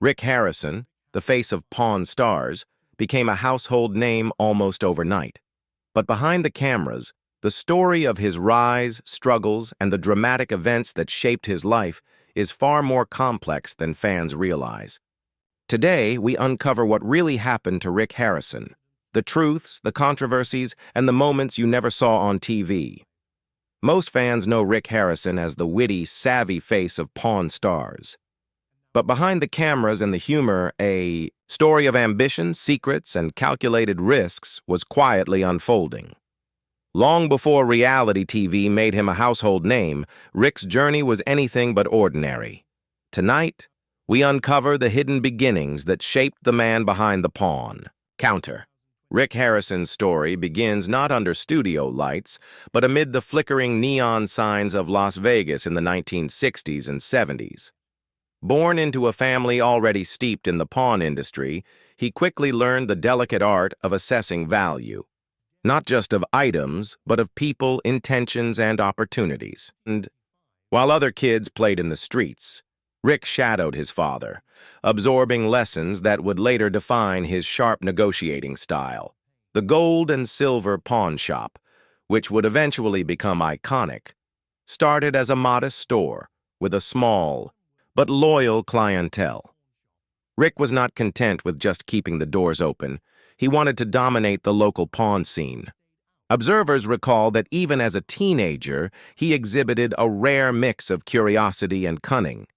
Rick Harrison, the face of Pawn Stars, became a household name almost overnight. But behind the cameras, the story of his rise, struggles, and the dramatic events that shaped his life is far more complex than fans realize. Today, we uncover what really happened to Rick Harrison, the truths, the controversies, and the moments you never saw on TV. Most fans know Rick Harrison as the witty, savvy face of Pawn Stars. But behind the cameras and the humor, a story of ambition, secrets, and calculated risks was quietly unfolding. Long before reality TV made him a household name, Rick's journey was anything but ordinary. Tonight, we uncover the hidden beginnings that shaped the man behind the pawn. Counter. Rick Harrison's story begins not under studio lights, but amid the flickering neon signs of Las Vegas in the 1960s and 70s. Born into a family already steeped in the pawn industry, he quickly learned the delicate art of assessing value, not just of items, but of people, intentions, and opportunities. And while other kids played in the streets, Rick shadowed his father, absorbing lessons that would later define his sharp negotiating style. The gold and silver pawn shop, which would eventually become iconic, started as a modest store with a small but loyal clientele. Rick was not content with just keeping the doors open. He wanted to dominate the local pawn scene. Observers recall that even as a teenager, he exhibited a rare mix of curiosity and cunning,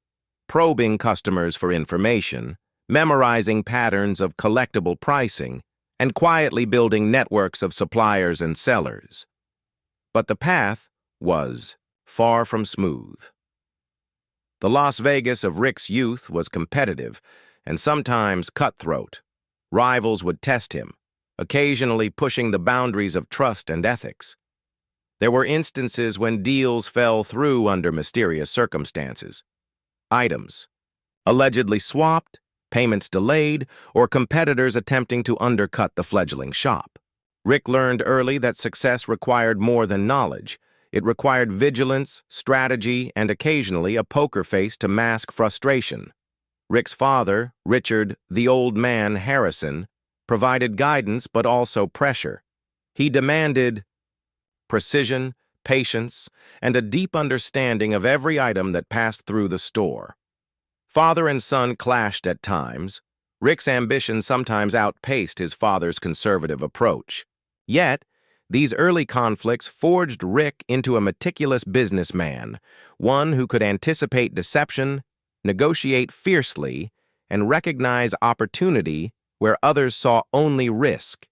probing customers for information, memorizing patterns of collectible pricing, and quietly building networks of suppliers and sellers. But the path was far from smooth. The Las Vegas of Rick's youth was competitive and sometimes cutthroat. Rivals would test him, occasionally pushing the boundaries of trust and ethics. There were instances when deals fell through under mysterious circumstances. Items allegedly swapped, payments delayed, or competitors attempting to undercut the fledgling shop. Rick learned early that success required more than knowledge. It required vigilance, strategy, and occasionally a poker face to mask frustration. Rick's father, Richard "the Old Man" Harrison, provided guidance but also pressure. He demanded precision, patience, and a deep understanding of every item that passed through the store. Father and son clashed at times. Rick's ambition sometimes outpaced his father's conservative approach. Yet, these early conflicts forged Rick into a meticulous businessman, one who could anticipate deception, negotiate fiercely, and recognize opportunity where others saw only risk.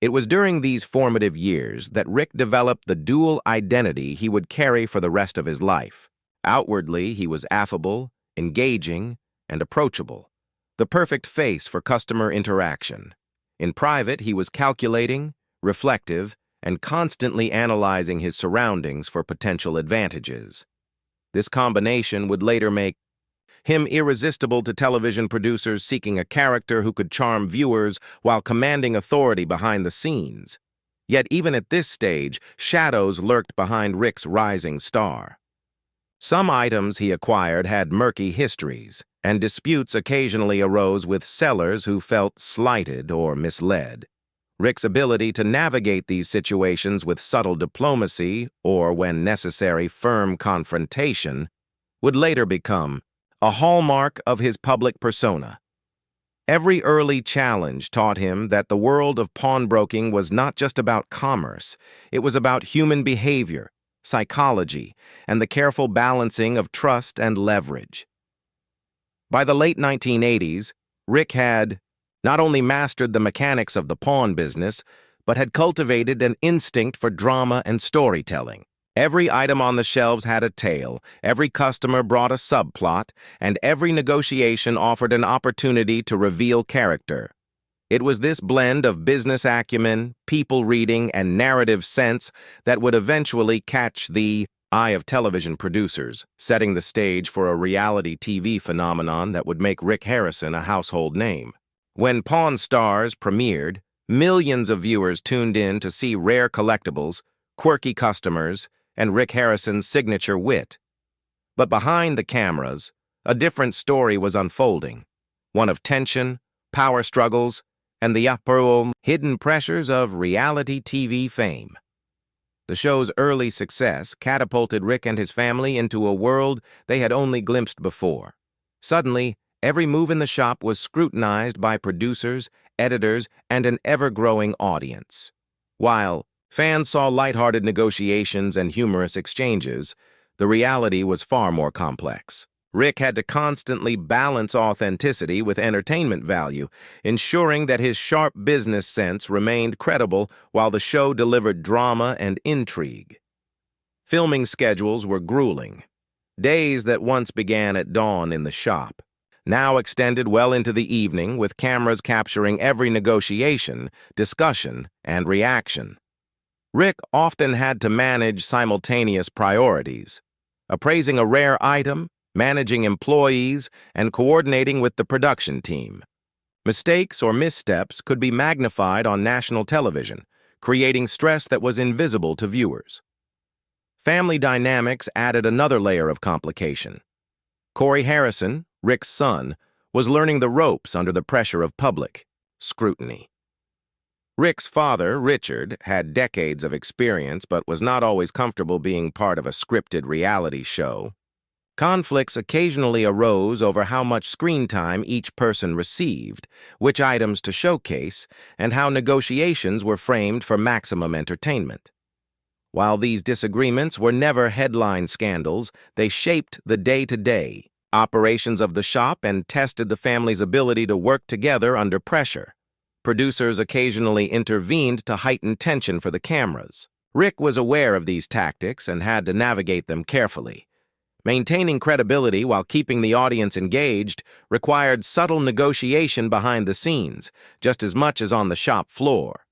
It was during these formative years that Rick developed the dual identity he would carry for the rest of his life. Outwardly, he was affable, engaging, and approachable, the perfect face for customer interaction. In private, he was calculating, reflective, and constantly analyzing his surroundings for potential advantages. This combination would later make him irresistible to television producers seeking a character who could charm viewers while commanding authority behind the scenes. Yet even at this stage, shadows lurked behind Rick's rising star. Some items he acquired had murky histories, and disputes occasionally arose with sellers who felt slighted or misled. Rick's ability to navigate these situations with subtle diplomacy, or when necessary, firm confrontation, would later become a hallmark of his public persona. Every early challenge taught him that the world of pawnbroking was not just about commerce, it was about human behavior, psychology, and the careful balancing of trust and leverage. By the late 1980s, Rick had not only mastered the mechanics of the pawn business, but had cultivated an instinct for drama and storytelling. Every item on the shelves had a tale, every customer brought a subplot, and every negotiation offered an opportunity to reveal character. It was this blend of business acumen, people reading, and narrative sense that would eventually catch the eye of television producers, setting the stage for a reality TV phenomenon that would make Rick Harrison a household name. When Pawn Stars premiered, millions of viewers tuned in to see rare collectibles, quirky customers, and Rick Harrison's signature wit. But behind the cameras, a different story was unfolding. one of tension, power struggles, and the hidden pressures of reality TV fame. The show's early success catapulted Rick and his family into a world they had only glimpsed before. Suddenly, every move in the shop was scrutinized by producers, editors, and an ever-growing audience. While fans saw lighthearted negotiations and humorous exchanges, the reality was far more complex. Rick had to constantly balance authenticity with entertainment value, ensuring that his sharp business sense remained credible while the show delivered drama and intrigue. Filming schedules were grueling. Days that once began at dawn in the shop now extended well into the evening, with cameras capturing every negotiation, discussion, and reaction. Rick often had to manage simultaneous priorities: appraising a rare item, managing employees, and coordinating with the production team. Mistakes or missteps could be magnified on national television, creating stress that was invisible to viewers. Family dynamics added another layer of complication. Corey Harrison, Rick's son, was learning the ropes under the pressure of public scrutiny. Rick's father, Richard, had decades of experience but was not always comfortable being part of a scripted reality show. Conflicts occasionally arose over how much screen time each person received, which items to showcase, and how negotiations were framed for maximum entertainment. While these disagreements were never headline scandals, they shaped the day-to-day operations of the shop and tested the family's ability to work together under pressure. Producers occasionally intervened to heighten tension for the cameras. Rick was aware of these tactics and had to navigate them carefully. Maintaining credibility while keeping the audience engaged required subtle negotiation behind the scenes, just as much as on the shop floor.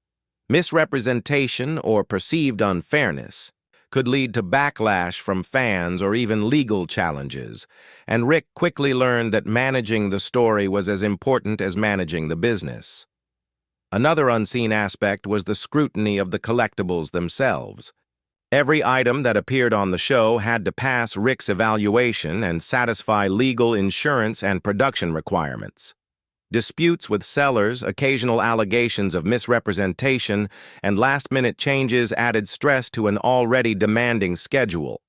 Misrepresentation or perceived unfairness could lead to backlash from fans or even legal challenges, and Rick quickly learned that managing the story was as important as managing the business. Another unseen aspect was the scrutiny of the collectibles themselves. Every item that appeared on the show had to pass Rick's evaluation and satisfy legal, insurance, and production requirements. Disputes with sellers, occasional allegations of misrepresentation, and last-minute changes added stress to an already demanding schedule.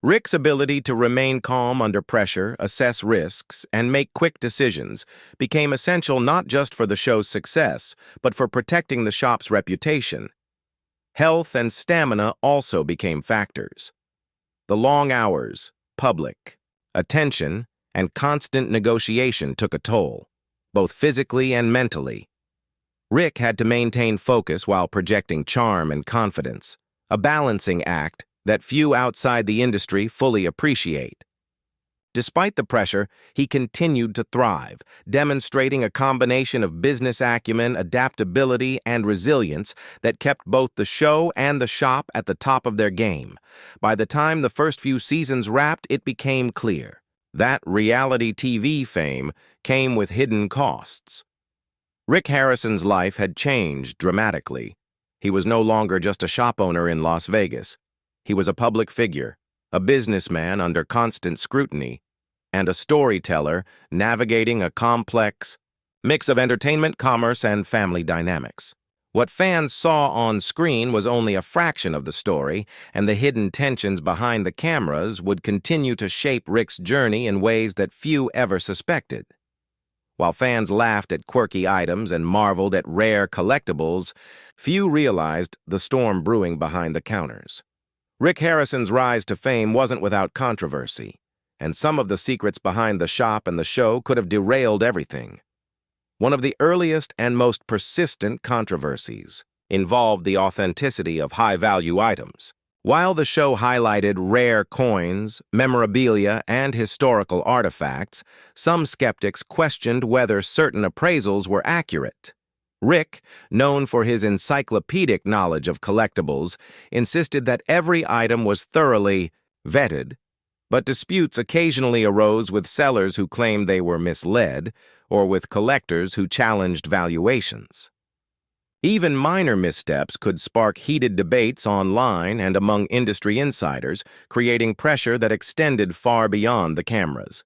Rick's ability to remain calm under pressure, assess risks, and make quick decisions became essential not just for the show's success, but for protecting the shop's reputation. Health and stamina also became factors. The long hours, public attention, and constant negotiation took a toll, both physically and mentally. Rick had to maintain focus while projecting charm and confidence, a balancing act that few outside the industry fully appreciate. Despite the pressure, he continued to thrive, demonstrating a combination of business acumen, adaptability, and resilience that kept both the show and the shop at the top of their game. By the time the first few seasons wrapped, it became clear that reality TV fame came with hidden costs. Rick Harrison's life had changed dramatically. He was no longer just a shop owner in Las Vegas. He was a public figure, a businessman under constant scrutiny, and a storyteller navigating a complex mix of entertainment, commerce, and family dynamics. What fans saw on screen was only a fraction of the story, and the hidden tensions behind the cameras would continue to shape Rick's journey in ways that few ever suspected. While fans laughed at quirky items and marveled at rare collectibles, few realized the storm brewing behind the counters. Rick Harrison's rise to fame wasn't without controversy, and some of the secrets behind the shop and the show could have derailed everything. One of the earliest and most persistent controversies involved the authenticity of high-value items. While the show highlighted rare coins, memorabilia, and historical artifacts, some skeptics questioned whether certain appraisals were accurate. Rick, known for his encyclopedic knowledge of collectibles, insisted that every item was thoroughly vetted, but disputes occasionally arose with sellers who claimed they were misled or with collectors who challenged valuations. Even minor missteps could spark heated debates online and among industry insiders, creating pressure that extended far beyond the cameras.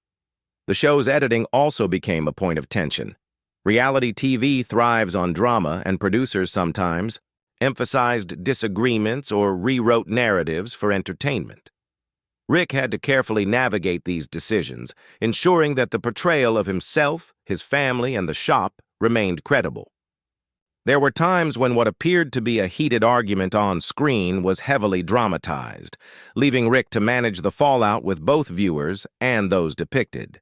The show's editing also became a point of tension. Reality TV thrives on drama, and producers sometimes emphasized disagreements or rewrote narratives for entertainment. Rick had to carefully navigate these decisions, ensuring that the portrayal of himself, his family, and the shop remained credible. There were times when what appeared to be a heated argument on screen was heavily dramatized, leaving Rick to manage the fallout with both viewers and those depicted.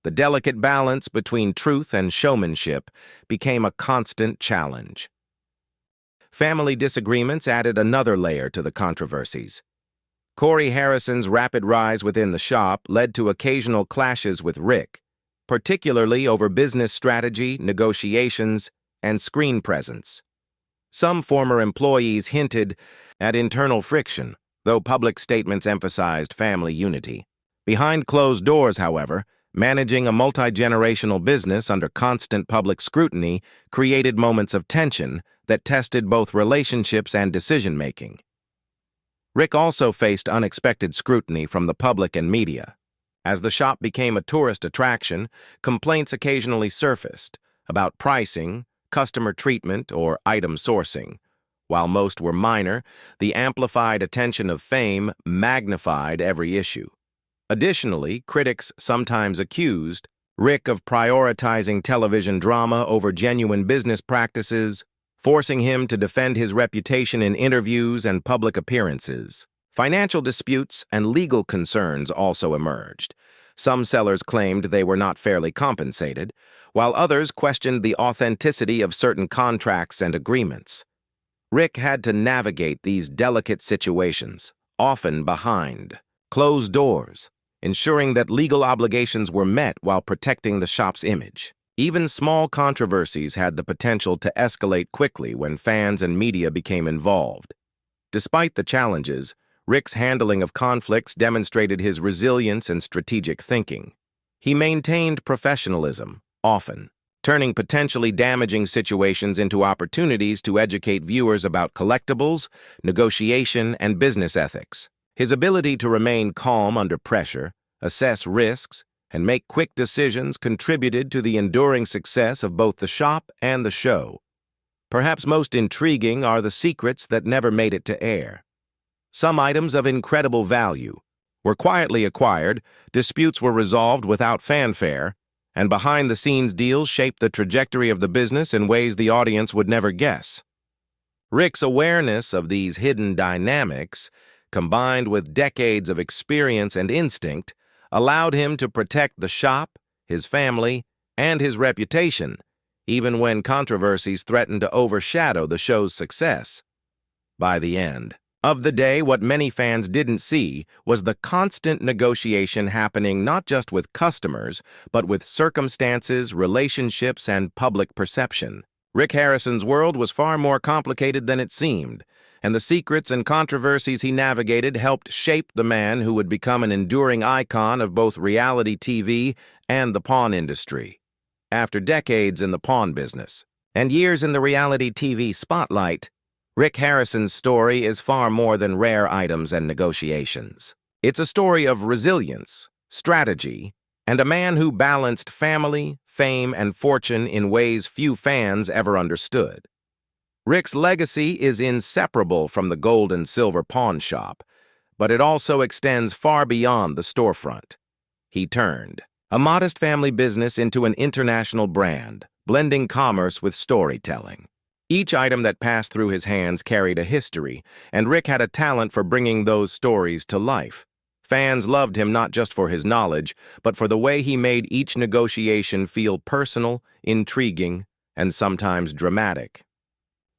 The delicate balance between truth and showmanship became a constant challenge. Family disagreements added another layer to the controversies. Corey Harrison's rapid rise within the shop led to occasional clashes with Rick, particularly over business strategy, negotiations, and screen presence. Some former employees hinted at internal friction, though public statements emphasized family unity. Behind closed doors, however, managing a multi-generational business under constant public scrutiny created moments of tension that tested both relationships and decision-making. Rick also faced unexpected scrutiny from the public and media. As the shop became a tourist attraction, complaints occasionally surfaced about pricing, customer treatment, or item sourcing. While most were minor, the amplified attention of fame magnified every issue. Additionally, critics sometimes accused Rick of prioritizing television drama over genuine business practices, forcing him to defend his reputation in interviews and public appearances. Financial disputes and legal concerns also emerged. Some sellers claimed they were not fairly compensated, while others questioned the authenticity of certain contracts and agreements. Rick had to navigate these delicate situations, often behind closed doors, ensuring that legal obligations were met while protecting the shop's image. Even small controversies had the potential to escalate quickly when fans and media became involved. Despite the challenges, Rick's handling of conflicts demonstrated his resilience and strategic thinking. He maintained professionalism, often turning potentially damaging situations into opportunities to educate viewers about collectibles, negotiation, and business ethics. His ability to remain calm under pressure, assess risks, and make quick decisions contributed to the enduring success of both the shop and the show. Perhaps most intriguing are the secrets that never made it to air. Some items of incredible value were quietly acquired, disputes were resolved without fanfare, and behind-the-scenes deals shaped the trajectory of the business in ways the audience would never guess. Rick's awareness of these hidden dynamics, combined with decades of experience and instinct, allowed him to protect the shop, his family, and his reputation, even when controversies threatened to overshadow the show's success. By the end of the day, what many fans didn't see was the constant negotiation happening not just with customers, but with circumstances, relationships, and public perception. Rick Harrison's world was far more complicated than it seemed, and the secrets and controversies he navigated helped shape the man who would become an enduring icon of both reality TV and the pawn industry. After decades in the pawn business and years in the reality TV spotlight, Rick Harrison's story is far more than rare items and negotiations. It's a story of resilience, strategy, and a man who balanced family, fame, and fortune in ways few fans ever understood. Rick's legacy is inseparable from the gold and silver pawn shop, but it also extends far beyond the storefront. He turned a modest family business into an international brand, blending commerce with storytelling. Each item that passed through his hands carried a history, and Rick had a talent for bringing those stories to life. Fans loved him not just for his knowledge, but for the way he made each negotiation feel personal, intriguing, and sometimes dramatic.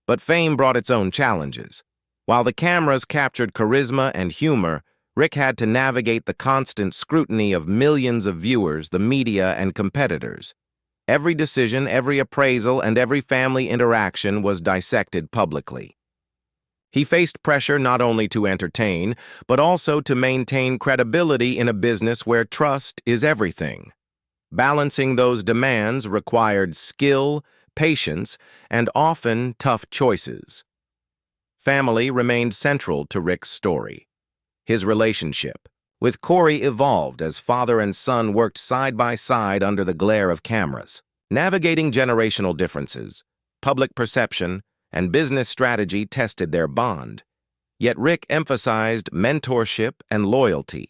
But fame brought its own challenges. While the cameras captured charisma and humor, Rick had to navigate the constant scrutiny of millions of viewers, the media, and competitors. Every decision, every appraisal, and every family interaction was dissected publicly. He faced pressure not only to entertain, but also to maintain credibility in a business where trust is everything. Balancing those demands required skill, patience, and often tough choices. Family remained central to Rick's story. His relationship, with Corey evolved as father and son worked side by side under the glare of cameras. Navigating generational differences, public perception, and business strategy tested their bond. Yet Rick emphasized mentorship and loyalty.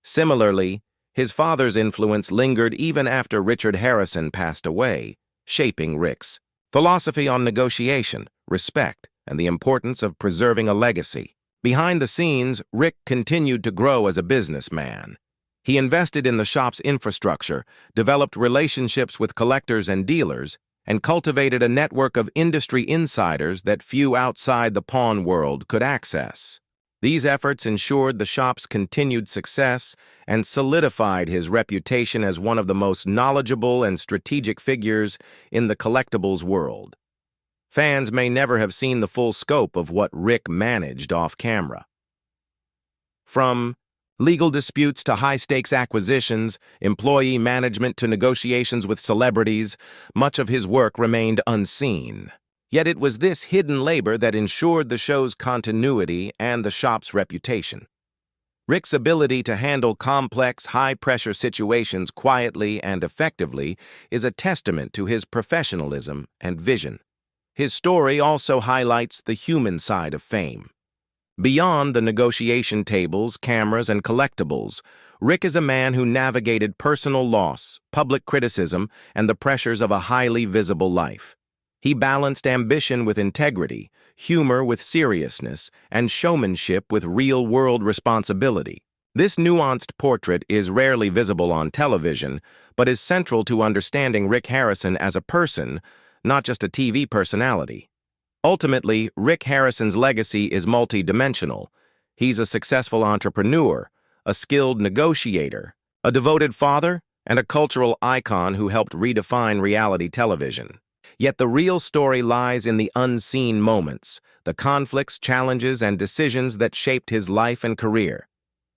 Similarly, his father's influence lingered even after Richard Harrison passed away, shaping Rick's philosophy on negotiation, respect, and the importance of preserving a legacy. Behind the scenes, Rick continued to grow as a businessman. He invested in the shop's infrastructure, developed relationships with collectors and dealers, and cultivated a network of industry insiders that few outside the pawn world could access. These efforts ensured the shop's continued success and solidified his reputation as one of the most knowledgeable and strategic figures in the collectibles world. Fans may never have seen the full scope of what Rick managed off-camera. From legal disputes to high-stakes acquisitions, employee management to negotiations with celebrities, much of his work remained unseen. Yet it was this hidden labor that ensured the show's continuity and the shop's reputation. Rick's ability to handle complex, high-pressure situations quietly and effectively is a testament to his professionalism and vision. His story also highlights the human side of fame. Beyond the negotiation tables, cameras, and collectibles, Rick is a man who navigated personal loss, public criticism, and the pressures of a highly visible life. He balanced ambition with integrity, humor with seriousness, and showmanship with real-world responsibility. This nuanced portrait is rarely visible on television, but is central to understanding Rick Harrison as a person, not just a TV personality. Ultimately, Rick Harrison's legacy is multidimensional. He's a successful entrepreneur, a skilled negotiator, a devoted father, and a cultural icon who helped redefine reality television. Yet the real story lies in the unseen moments, the conflicts, challenges, and decisions that shaped his life and career.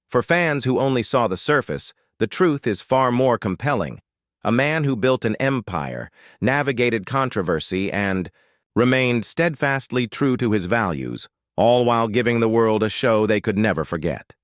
For fans who only saw the surface, the truth is far more compelling. A man who built an empire, navigated controversy, and remained steadfastly true to his values, all while giving the world a show they could never forget.